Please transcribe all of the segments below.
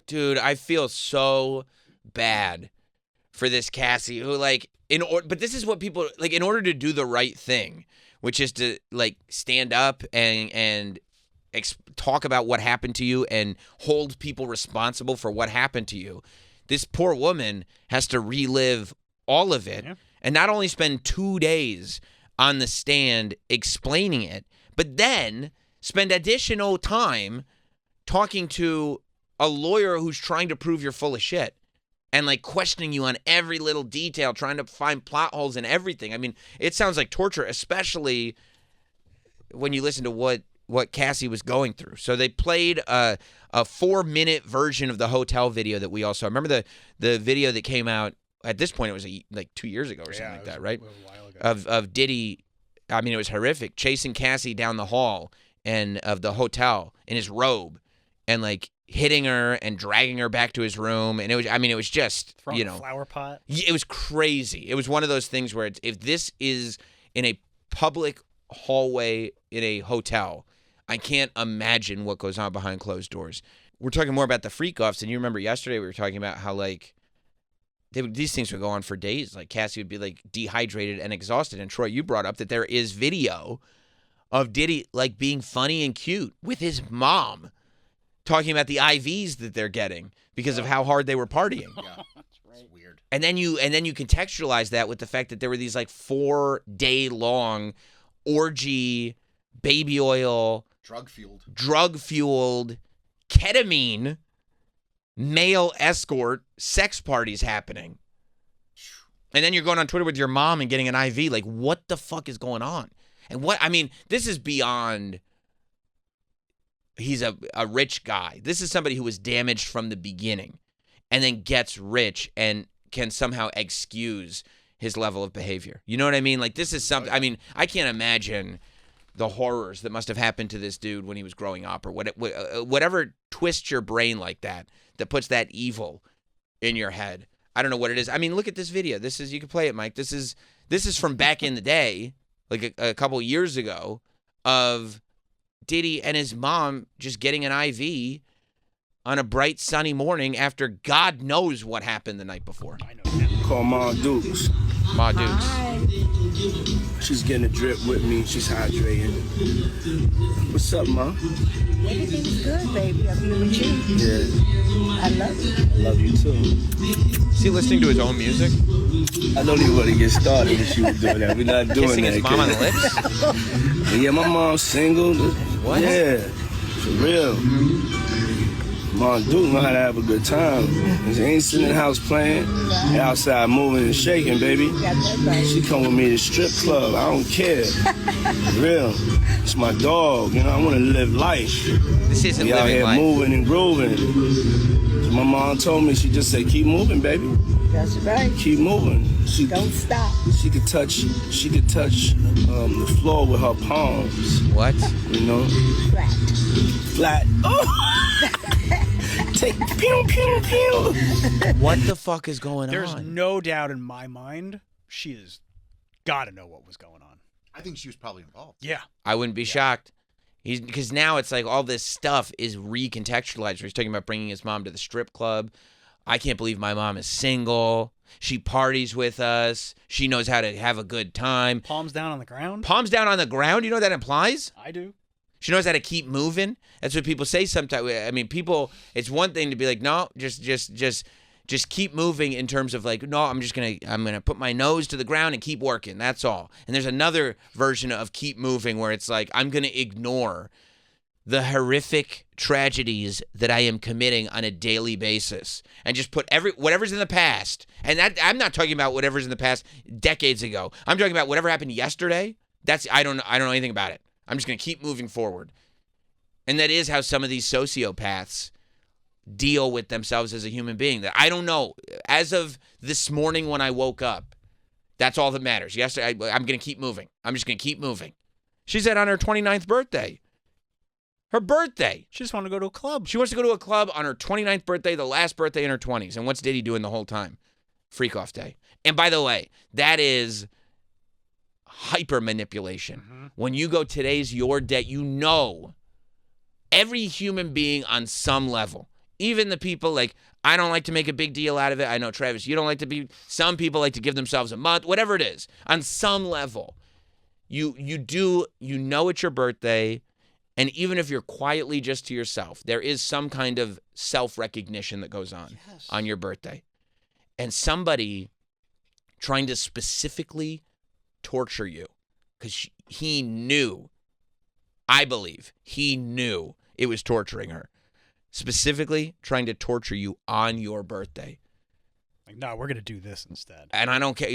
Dude, I feel so bad for this Cassie who, like, but this is what people, like, in order to do the right thing, which is to, like, stand up and talk about what happened to you and hold people responsible for what happened to you, this poor woman has to relive all of it and not only spend 2 days on the stand explaining it, but then spend additional time talking to a lawyer who's trying to prove you're full of shit and, like, questioning you on every little detail, trying to find plot holes in everything. I mean, it sounds like torture, especially when you listen to what Cassie was going through. So they played a 4-minute version of the hotel video that we all saw. Remember the video that came out, at this point it was like 2 years ago or something like that, right? A while ago. Of Diddy, I mean, it was horrific, chasing Cassie down the hall and of the hotel in his robe and, like, hitting her and dragging her back to his room. And it was just, Throwing a flower pot. It was crazy. It was one of those things where if this is in a public hallway in a hotel, I can't imagine what goes on behind closed doors. We're talking more about the freak-offs, and you remember yesterday we were talking about how, like, these things would go on for days. Like, Cassie would be, like, dehydrated and exhausted. And Troy, you brought up that there is video of Diddy, like, being funny and cute with his mom, talking about the IVs that they're getting because of how hard they were partying. Yeah, that's right. It's weird. And then you contextualize that with the fact that there were these, like, 4-day-long orgy, baby oil, drug-fueled, ketamine, male escort sex parties happening. And then you're going on Twitter with your mom and getting an IV. Like, what the fuck is going on? And this is beyond, he's a rich guy. This is somebody who was damaged from the beginning and then gets rich and can somehow excuse his level of behavior. You know what I mean? Like, this is something, I mean, I can't imagine the horrors that must have happened to this dude when he was growing up, or whatever twists your brain like that puts that evil in your head. I don't know what it is. I mean, look at this video. You can play it, Mike. This is from back in the day, like a couple years ago, of Diddy and his mom just getting an IV on a bright, sunny morning after God knows what happened the night before. I know. Call Ma Dukes. Ma Dukes. She's getting a drip with me. She's hydrating. What's up, Ma? Everything's good, baby. I'm here with you. Yeah. I love you. I love you, too. Is he listening to his own music? I don't even want to get started if she was doing that. We're not doing Kissing that. his mom on the lips? Yeah, my mom's single. What? Yeah, for real. Mom Duke know how to have a good time. She ain't sitting in the house playing. They outside moving and shaking, baby. She come with me to the strip club. I don't care. For real. It's my dog. You know, I want to live life. This isn't we out living here life. moving and grooving. So my mom told me, she just said, keep moving, baby. That's right. Keep moving. Don't stop. She could touch the floor with her palms. What? You know? Flat. Oh! Take pew, pew, pew. What the fuck is going There's on? no doubt in my mind she has got to know what was going on. I think she was probably involved. Yeah. I wouldn't be shocked. Because now it's like all this stuff is recontextualized. He's talking about bringing his mom to the strip club. I can't believe my mom is single. She parties with us. She knows how to have a good time. Palms down on the ground? Palms down on the ground? You know what that implies? I do. She knows how to keep moving. That's what people say sometimes. I mean, people, it's one thing to be like, no, just keep moving in terms of like, no, I'm gonna put my nose to the ground and keep working. That's all. And there's another version of keep moving where it's like, I'm gonna ignore the horrific tragedies that I am committing on a daily basis and just put whatever's in the past. And that, I'm not talking about whatever's in the past decades ago. I'm talking about whatever happened yesterday. I don't know anything about it. I'm just going to keep moving forward. And that is how some of these sociopaths deal with themselves as a human being. That I don't know. As of this morning when I woke up, that's all that matters. Yesterday, I'm going to keep moving. I'm just going to keep moving. She said on her 29th birthday. Her birthday. She just wanted to go to a club. She wants to go to a club on her 29th birthday, the last birthday in her 20s. And what's Diddy doing the whole time? Freakoff day. And by the way, that is hyper manipulation. Mm-hmm. When you go today's your day, you know every human being on some level even the people like, I don't like to make a big deal out of it. I know, Travis, you don't like to be, some people like to give themselves a month, whatever it is. On some level, you know it's your birthday, and even if you're quietly just to yourself, there is some kind of self-recognition that goes on your birthday. And somebody trying to specifically torture you because he knew, I believe, he knew it was torturing her. Specifically trying to torture you on your birthday. Like, no, we're going to do this instead. And I don't care.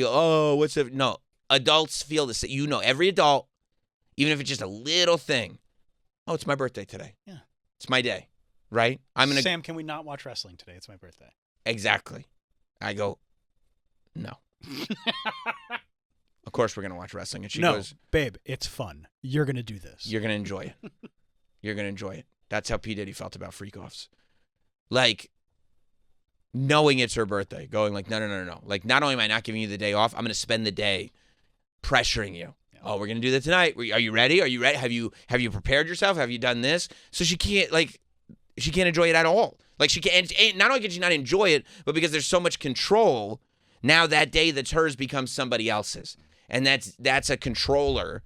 What's the... No, adults feel the same. You know, every adult, even if it's just a little thing. Oh, it's my birthday today. Yeah. It's my day, right? Sam, can we not watch wrestling today? It's my birthday. Exactly. I go, no. Of course we're going to watch wrestling. And she goes, babe, it's fun. You're going to do this. You're going to enjoy it. You're going to enjoy it. That's how P Diddy felt about Freakoffs. Like, knowing it's her birthday, going like, no. Like, not only am I not giving you the day off, I'm going to spend the day pressuring you. Yeah. Oh, we're going to do that tonight. Are you ready? Are you ready? Have you prepared yourself? Have you done this? So she can't enjoy it at all. Like, she can't, not only can she not enjoy it, but because there's so much control, now that day that's hers becomes somebody else's. And that's a controller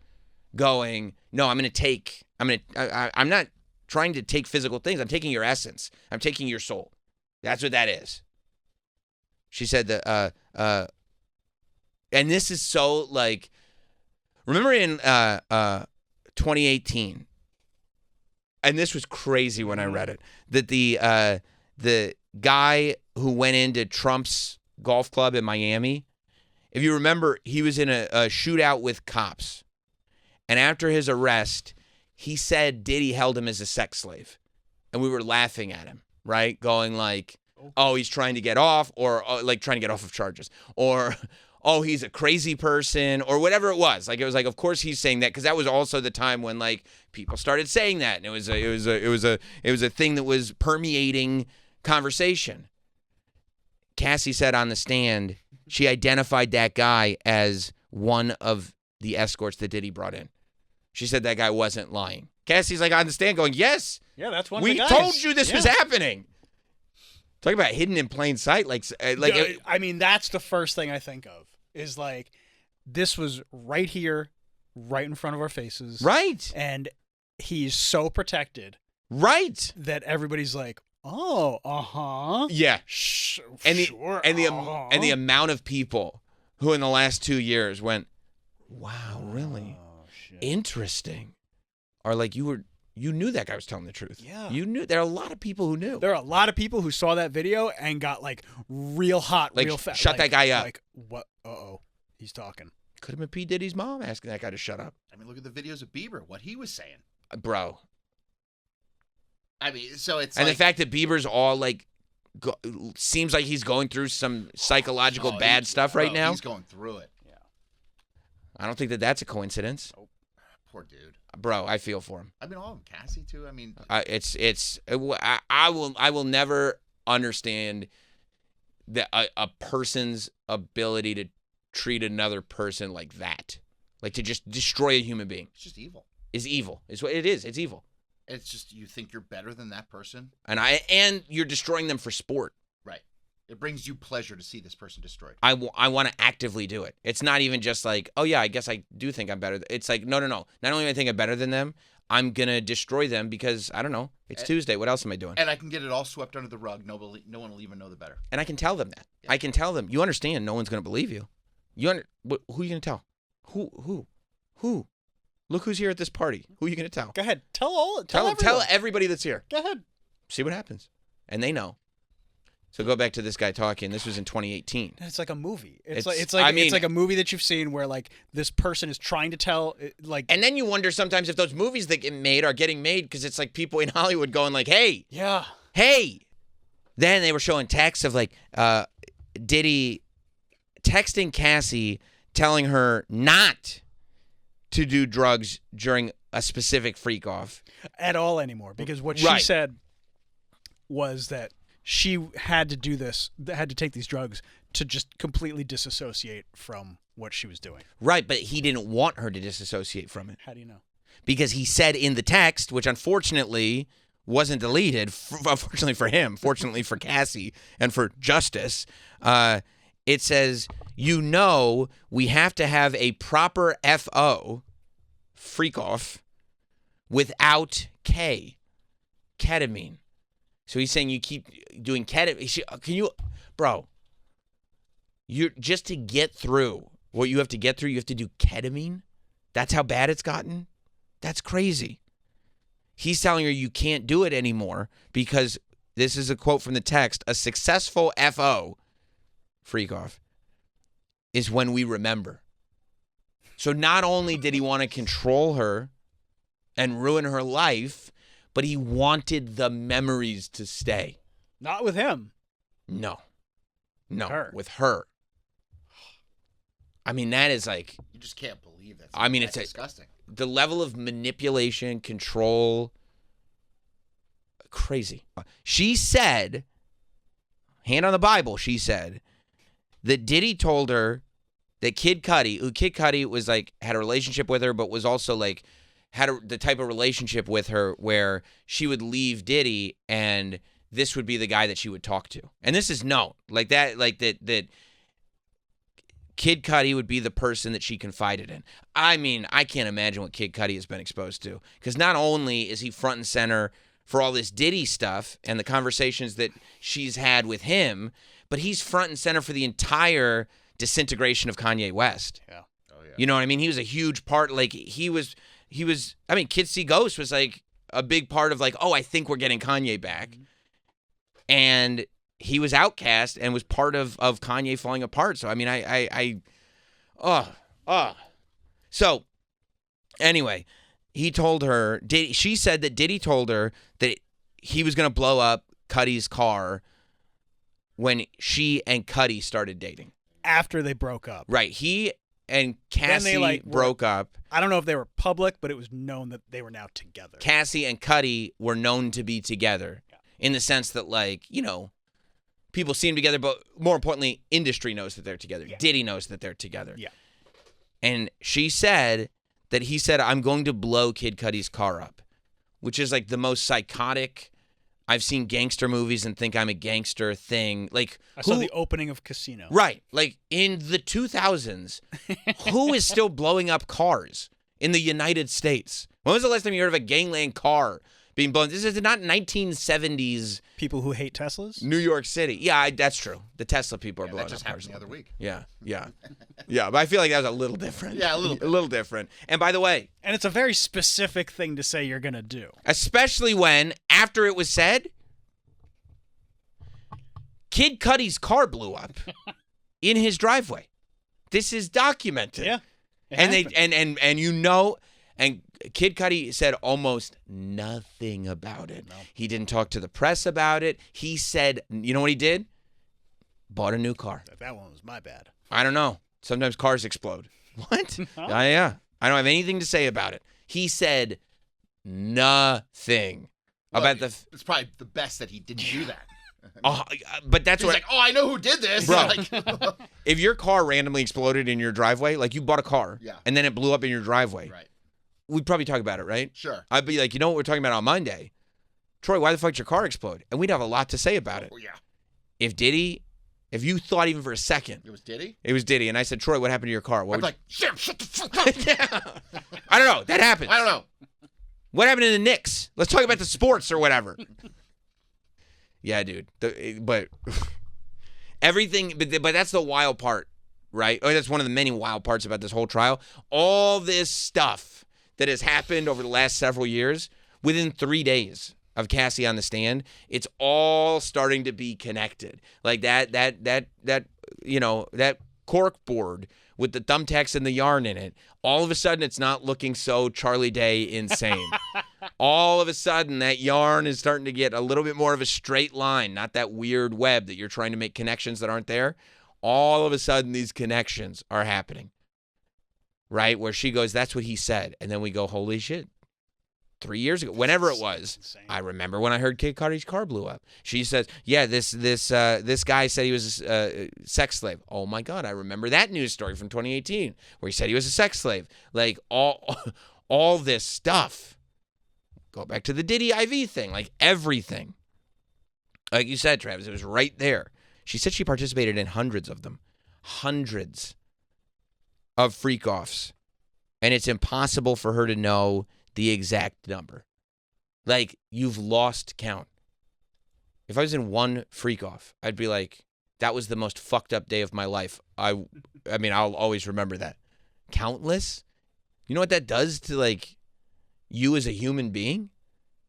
going, no, I'm not trying to take physical things. I'm taking your essence. I'm taking your soul. That's what that is. She said that, and this is so like, remember in 2018, and this was crazy when I read it, that the guy who went into Trump's golf club in Miami, if you remember, he was in a shootout with cops. And after his arrest, he said Diddy held him as a sex slave. And we were laughing at him, right? Going like, oh, he's trying to get off, or like trying to get off of charges. Or, oh, he's a crazy person, or whatever it was. Like, it was like, of course he's saying that, because that was also the time when like people started saying that. And it was a thing that was permeating conversation. Cassie said on the stand, she identified that guy as one of the escorts that Diddy brought in. She said that guy wasn't lying. Cassie's like on the stand going, yes. Yeah, that's one of the guys. We told you this was happening. Talk about hidden in plain sight. I mean, that's the first thing I think of is like, this was right here, right in front of our faces. Right. And he's so protected. Right. That everybody's like, oh, uh-huh. Yeah. Sure. And the amount of people who in the last 2 years went, wow, really? Interesting. Or like you knew that guy was telling the truth. Yeah. You knew. There are a lot of people who knew. There are a lot of people who saw that video and got like real hot, like, real fast. Shut that guy up. Like, what? Uh-oh. He's talking. Could have been P. Diddy's mom asking that guy to shut up. I mean, look at the videos of Bieber, what he was saying. Bro. I mean, so it's and like, the fact that Bieber's all like, seems like he's going through some psychological bad stuff right now. He's going through it. Yeah. I don't think that that's a coincidence. Oh, poor dude. Bro, I feel for him. I mean, all of them. Cassie too. I mean, I will never understand that a person's ability to treat another person like that, like to just destroy a human being. It's just evil. Is evil. Is what it is. It's evil. It's just you think you're better than that person, and you're destroying them for sport. Right. It brings you pleasure to see this person destroyed. I want to actively do it. It's not even just like, oh yeah, I guess I do think I'm better. It's like, no. Not only do I think I'm better than them, I'm going to destroy them because, I don't know, it's Tuesday. What else am I doing? And I can get it all swept under the rug. No one will even know the better. And I can tell them that. Yeah. I can tell them, you understand, no one's going to believe you. Who are you going to tell? Who? Look who's here at this party. Who are you going to tell? Go ahead. Tell everybody that's here. Go ahead. See what happens. And they know. So go back to this guy talking. This was in 2018. It's like a movie. It's like a movie that you've seen where like this person is trying to tell like. And then you wonder sometimes if those movies that get made are getting made because it's like people in Hollywood going like, hey. Yeah. Hey. Then they were showing texts of like Diddy texting Cassie telling her not to do drugs during a specific freak-off. At all anymore. Because what she said was that she had to do this, had to take these drugs to just completely disassociate from what she was doing. Right, but he didn't want her to disassociate from it. How do you know? Because he said in the text, which unfortunately wasn't deleted, unfortunately for him, fortunately for Cassie and for justice. It says, we have to have a proper FO, Freakoff, without K, ketamine. So he's saying you keep doing ketamine. Can you, bro, you're just to get through what you have to get through, you have to do ketamine? That's how bad it's gotten? That's crazy. He's telling her you can't do it anymore because, this is a quote from the text, a successful FO, Freakoff, is when we remember. So not only did he want to control her and ruin her life, but he wanted the memories to stay. Not with him. No. With her. I mean, that is like... You just can't believe that. I mean, that's it's disgusting. The level of manipulation, control, crazy. She said, hand on the Bible, she said, that Diddy told her that Kid Cudi was like, had a relationship with her, but was also like, had the type of relationship with her where she would leave Diddy and this would be the guy that she would talk to. And this is known. Like that Kid Cudi would be the person that she confided in. I mean, I can't imagine what Kid Cudi has been exposed to. Because not only is he front and center for all this Diddy stuff and the conversations that she's had with him, but he's front and center for the entire disintegration of Kanye West. Yeah. Oh, yeah. You know what I mean? He was a huge part. Like, he was, I mean, Kid See Ghost was like a big part of like, oh, I think we're getting Kanye back. Mm-hmm. And he was outcast and was part of Kanye falling apart. So, I mean, So, anyway, he told her, she said that Diddy told her that he was going to blow up Cudi's car when she and Cudi started dating. After they broke up. Right. He and Cassie broke up. I don't know if they were public, but it was known that they were now together. Cassie and Cudi were known to be together in the sense that, like, you know, people see them together, but more importantly, industry knows that they're together. Yeah. Diddy knows that they're together. Yeah. And she said that he said, I'm going to blow Kid Cudi's car up, which is like the most psychotic. I've seen gangster movies and think I'm a gangster thing. Like, I saw the opening of Casino. Right. Like, in the 2000s, who is still blowing up cars in the United States? When was the last time you heard of a gangland car being blown? This is not 1970s. People who hate Teslas? New York City. Yeah, that's true. The Tesla people are blowing up cars. That just happened the other week. Yeah. Yeah, but I feel like that was a little different. Yeah, a little bit. A little different. And by the way. And it's a very specific thing to say you're going to do. Especially when, after it was said, Kid Cudi's car blew up in his driveway. This is documented. Yeah. And you know, and Kid Cudi said almost nothing about it. No. He didn't talk to the press about it. He said, you know what he did? Bought a new car. That one was my bad. I don't know. Sometimes cars explode. What? Huh? Yeah. I don't have anything to say about it. He said nothing about the. It's probably the best that he didn't do that. But that's He's what. like, oh, I know who did this. Bro, Like, if your car randomly exploded in your driveway, like you bought a car, and then it blew up in your driveway, right. We'd probably talk about it, right? Sure. I'd be like, you know what we're talking about on Monday? Troy, why the fuck did your car explode? And we'd have a lot to say about it. Oh, yeah. If you thought even for a second. It was Diddy? It was Diddy. And I said, Troy, what happened to your car? I'm like, shut the fuck up. Yeah. I don't know. That happens. I don't know. What happened to the Knicks? Let's talk about the sports or whatever. Yeah, dude. But everything, but that's the wild part, right? Or that's one of the many wild parts about this whole trial. All this stuff that has happened over the last several years, within 3 days of Cassie on the stand, it's all starting to be connected. Like that you know, that cork board with the thumbtacks and the yarn in it. All of a sudden, it's not looking so Charlie Day insane. All of a sudden, that yarn is starting to get a little bit more of a straight line, not that weird web that you're trying to make connections that aren't there. All of a sudden, these connections are happening, right? Where she goes, that's what he said. And then we go, holy shit. 3 years ago, whenever it was, I remember when I heard Kid Cudi's car blew up. She says, yeah, this guy said he was a sex slave. Oh, my God, I remember that news story from 2018 where he said he was a sex slave. Like, all this stuff Go back to the Diddy IV thing, like everything. Like you said, Travis, it was right there. She said she participated in hundreds of them. Hundreds of freak-offs. And it's impossible for her to know the exact number. Like, you've lost count. If I was in one freak-off, I'd be like, that was the most fucked up day of my life. I mean, I'll always remember that. Countless? You know what that does to, like, you as a human being?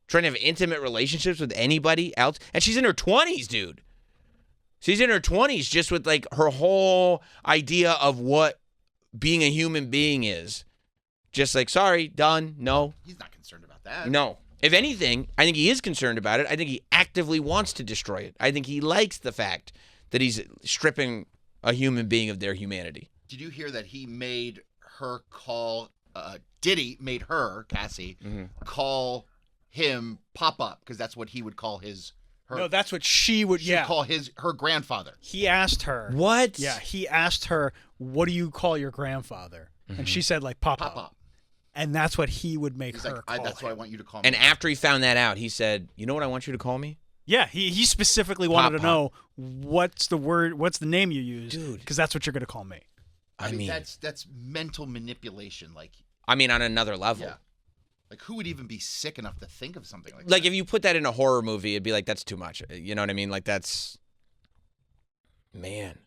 Trying to have intimate relationships with anybody else? And she's in her 20s, dude. She's in her 20s just with, like, her whole idea of what being a human being is. Just like, sorry, done, no. He's not concerned about that. No. If anything, I think he is concerned about it. I think he actively wants to destroy it. I think he likes the fact that he's stripping a human being of their humanity. Did you hear that he made her call, Diddy made her, Cassie, call him Pop-Up, because that's what he would call her. No, that's what she would, She'd call her grandfather. He asked her. What? Yeah, he asked her, what do you call your grandfather? And she said, like, Pop-Up. Pop-Up. And that's what he would make He's her like, call that's him. what I want you to call me. And after he found that out, he said, you know what I want you to call me? Yeah, he specifically wanted to Pop-Pop. know what's the name you use, Dude. because that's what you're going to call me. I mean, that's mental manipulation. Like, I mean, on another level. yeah. Like, who would even be sick enough to think of something like that? Like, if you put that in a horror movie, it'd be like, that's too much. You know what I mean? Like, that's... Man.